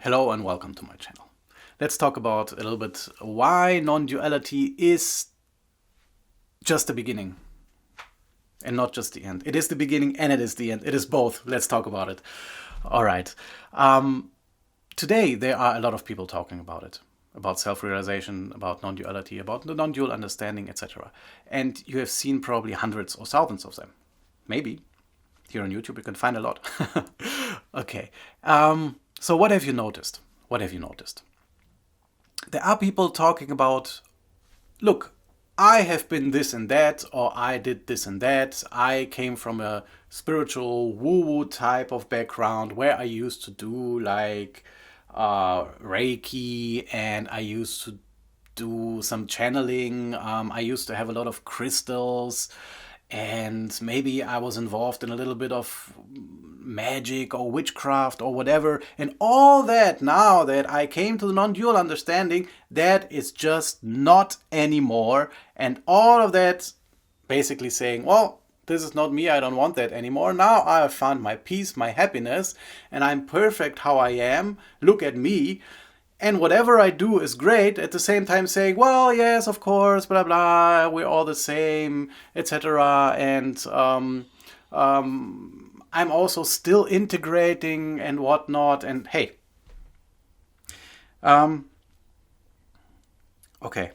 Hello and welcome to my channel. Let's talk about a little bit why non-duality is just the beginning and not just the end. It is the beginning and it is the end. It is both. Let's talk about it. All right. Today there are a lot of people talking about it, about self-realization, about non-duality, about the non-dual understanding, etc. And you have seen probably hundreds or thousands of them. Maybe. Here on YouTube you can find a lot. Okay. So what have you noticed? What have you noticed? There are people talking about, look, I have been this and that, or I did this and that. I came from a spiritual woo-woo type of background where I used to do like Reiki, and I used to do some channeling. I used to have a lot of crystals, and maybe I was involved in a little bit of magic or witchcraft or whatever. And all that, now that I came to the non-dual understanding, that is just not anymore. And all of that basically saying, well, this is not me, I don't want that anymore. Now I have found my peace, my happiness, and I'm perfect how I am. Look at me. And whatever I do is great, at the same time saying, well, yes, of course, blah, blah, we're all the same, etc. And I'm also still integrating and whatnot. And hey, okay,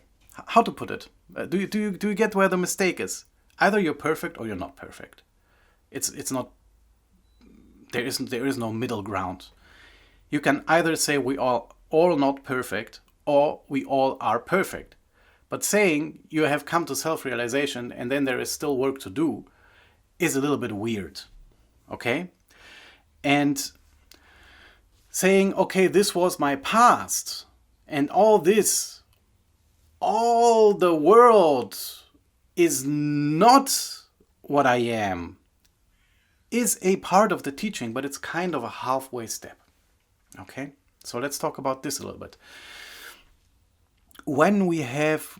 how to put it? Do you get where the mistake is? Either you're perfect or you're not perfect. It's not, there is no middle ground. You can either say we are all not perfect, or we all are perfect. But saying you have come to self-realization and then there is still work to do is a little bit weird, okay? And saying, okay, this was my past, and all the world is not what I am, is a part of the teaching, but it's kind of a halfway step, okay? So let's talk about this a little bit. When we have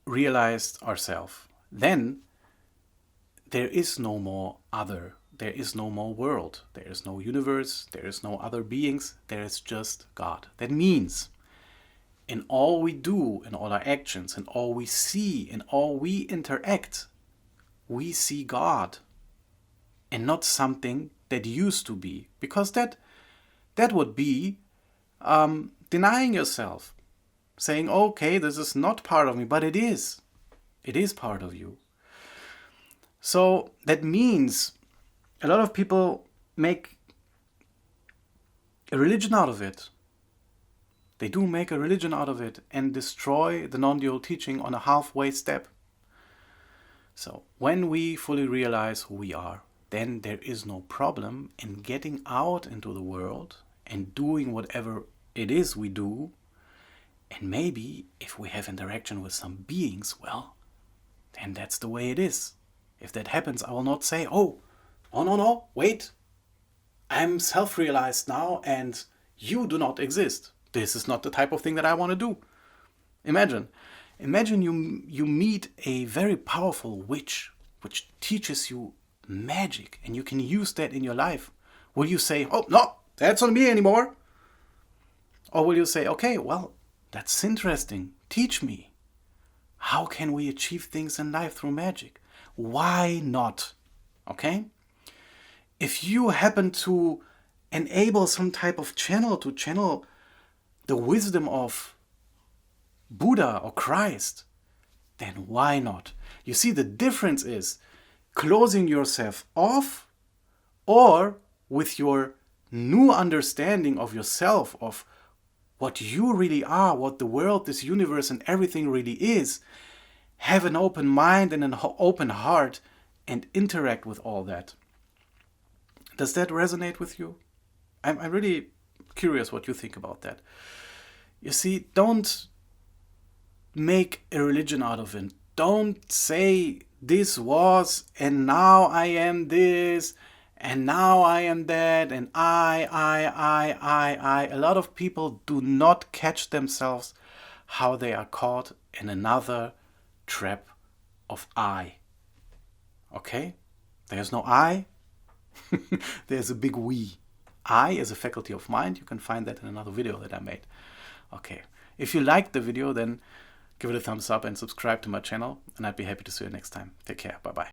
realized ourselves, then there is no more other. There is no more world. There is no universe. There is no other beings. There is just God. That means in all we do, in all our actions, in all we see, in all we interact, we see God and not something that used to be. Because that would be denying yourself, saying, okay, this is not part of me, but it is. It is part of you. So that means a lot of people make a religion out of it. They do make a religion out of it and destroy the non-dual teaching on a halfway step. So when we fully realize who we are, then there is no problem in getting out into the world and doing whatever it is we do. And maybe if we have interaction with some beings, well, then that's the way it is. If that happens, I will not say, oh, no, wait, I'm self-realized now and you do not exist. This is not the type of thing that I want to do. Imagine you meet a very powerful witch which teaches you magic and you can use that in your life. Will you say, oh, no, that's not me anymore? Or will you say, okay, well, that's interesting. Teach me. How can we achieve things in life through magic? Why not? Okay? If you happen to enable some type of channel to channel the wisdom of Buddha or Christ, then why not? You see, the difference is closing yourself off or with your new understanding of yourself, of what you really are, what the world, this universe and everything really is, have an open mind and an open heart and interact with all that. Does that resonate with you? I'm really curious what you think about that. You see, don't make a religion out of it. Don't say this was and now I am this and now I am that and I. A lot of people do not catch themselves how they are caught in another trap of I. Okay? There's no I. There's a big we. I as a faculty of mind. You can find that in another video that I made. Okay, if you liked the video, then give it a thumbs up and subscribe to my channel, and I'd be happy to see you next time. Take care. Bye-bye.